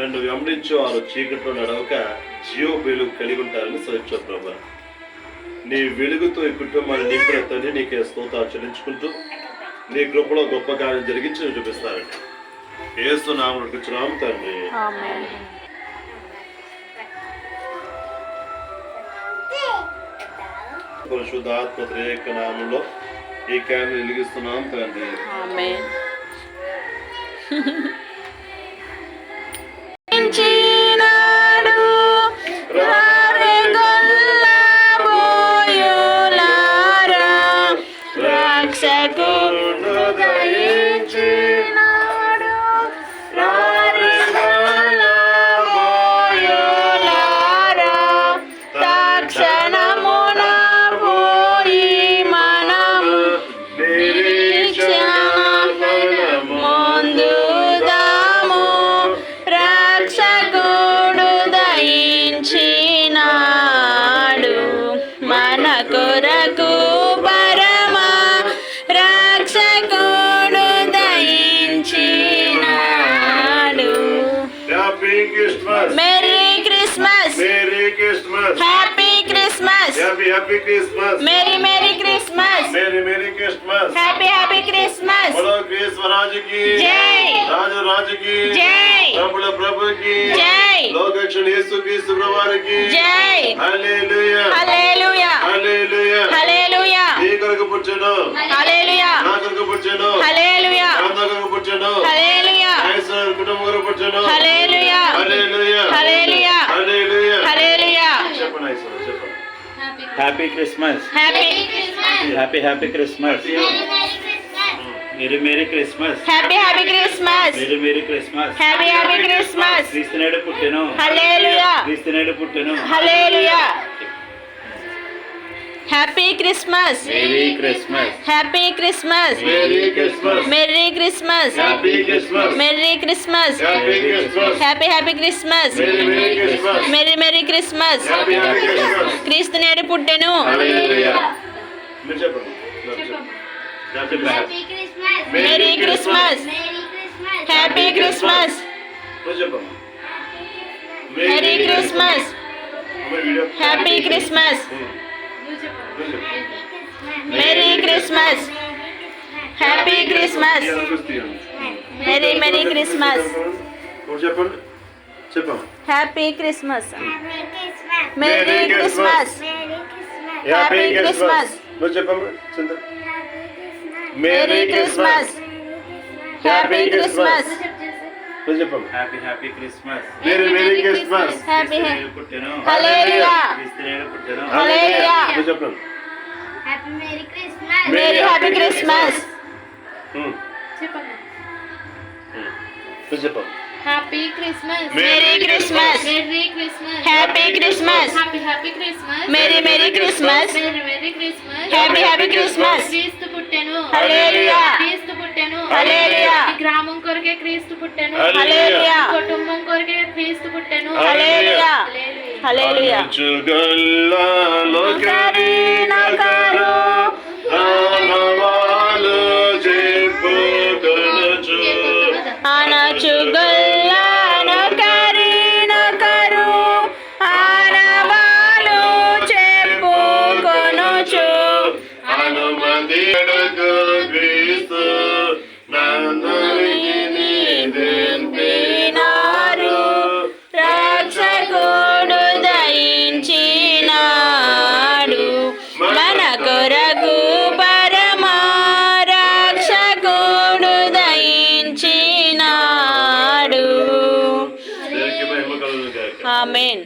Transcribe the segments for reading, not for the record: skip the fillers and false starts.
రెండు వెంబడించు వారు చీకట్లో నడవక జీవ వెలుగు కలిగి ఉంటారని సూచించారు ప్రభా. నీ వెలుగుతో ఈ కుటుంబాన్ని నింపిన తండ్రి నీకే స్తోత్రాలు చెల్లించుకుంటూ నీ కృపలో గొప్ప కార్యం జరిగించి చూపిస్తారండి. యేసు నామమున అడుగుచున్నాము తండ్రి. పరిశుద్ధాత్మ త్రియేక నామములో ఈ కార్యం వెలిగిస్తున్నాం తండ్రి. Happy Christmas. Merry Christmas. Merry Christmas. Happy Christmas. बोलो कृष्ण राज की जय, राज की जय, प्रभु की जय, लोक रक्षण यीशु क्रिस्तु प्रभु की जय. Hallelujah hallelujah hallelujah hallelujah. నీ కొరకు పుట్టెను హల్లెలూయా. నా కొరకు పుట్టెను హల్లెలూయా. నా కొరకు పుట్టెను హల్లెలూయా. యేసు కుటుంబం కొరకు పుట్టెను హల్లెలూయా హల్లెలూయా హల్లెలూయా హల్లెలూయా హల్లెలూయా. చెప్పండి యేసు చెప్పండి. Happy Christmas. Happy Christmas. Merry Christmas. Happy Christmas. Merry Christmas. Happy Christmas. క్రీస్తునేడు పుట్టెను హల్లెలూయా. క్రీస్తునేడు పుట్టెను హల్లెలూయా. Happy Christmas. Merry Christmas. Happy Christmas. Merry Christmas. Merry Christmas. Happy Christmas. Merry Christmas. Happy Christmas. Happy Christmas. Merry Christmas. Merry Christmas. Happy Christmas. క్రీస్తు నేడు పుట్టెను హల్లెలూయా. మీరు చెప్పండి. Merry Christmas. Happy Christmas. మీరు చెప్పండి. Merry Christmas. Happy Christmas. Merry Christmas. Happy Christmas. Merry Christmas. చెప్పండి చెప్పండి. Happy Christmas. Merry Christmas. Happy Christmas. మీరు చెప్పండి. Merry Christmas. Happy Christmas. మీరు చెప్పండి. Happy Christmas. Merry Christmas. Happy పుట్టెను హల్లెలూయా. క్రీస్తునేడు పుట్టెను హల్లెలూయా. మీరు చెప్పండి. Merry Happy Christmas. మీరు చెప్పండి. Happy Christmas. Merry Christmas. Merry Christmas. Happy Christmas. Happy Christmas. Merry Christmas. Merry Christmas. Happy Christmas. క్రీస్తు పుట్టెను హల్లెలూయా. క్రీస్తు పుట్టెను హల్లెలూయా. ఈ గ్రామం కొరకే క్రీస్తు పుట్టెను హల్లెలూయా. ఈ కుటుంబం కొరకే క్రీస్తు పుట్టెను హల్లెలూయా. హల్లెలూయా. చుగల్లా లోకరీనకరు ఆనవాలు చెప్పుకొనుచు అనచుగల్లాను కరీనకరు ఆనవాలు చెప్పుకొనుచు అనుమతిడకు క్రీస్తు నందరిని వినారు రక్షకుడు దయించినాడు మన కొరకు పరమా రక్షకుడు దయించినాడు. దేవునికి మహిమ కలుగును గాక. ఆమేన్.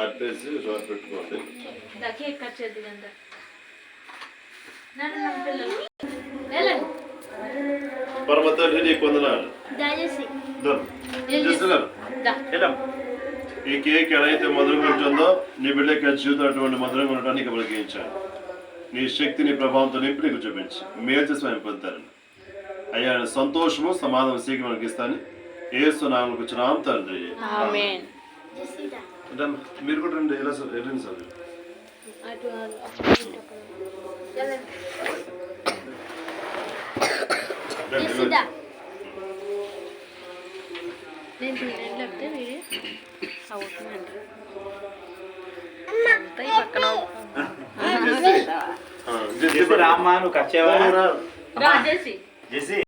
ఆర్పేసి రోడ్ పెట్టుకోండి. కేక్ కట్ చేద్దాం అంతా. నన్ను పిల్లలు వెళ్ళండి. పరమ తండ్రి నీకు వందనాలు. ఈ కేక్ ఎలాగైతే మధురంగా ఉంటుందో నీ బిడ్డకి జీవితం అటువంటి మధురంగా ఉండడానికి కలిగించాను. నీ శక్తిని ప్రభావంతో నింపి నీకు చూపించి మేలు చేసి మేము పొందుతారని అయ్యా. సంతోషము సమాధానం శీఘ్రం మనకి ఇస్తాను. యేసు నామమున కూర్చున్నాం తండ్రి. ఆమేన్. మీరు కూడా రండి. ఎలా సార్ వెళ్ళండి సార్. నేను తీయని లేకపోతే వీడియో అవుతుందండి అంతా ఈ పక్కన జెస్సీ. జెస్సీ రామ్మా నువ్వు కచ్చేవా రా. రాజేసి జెస్సీ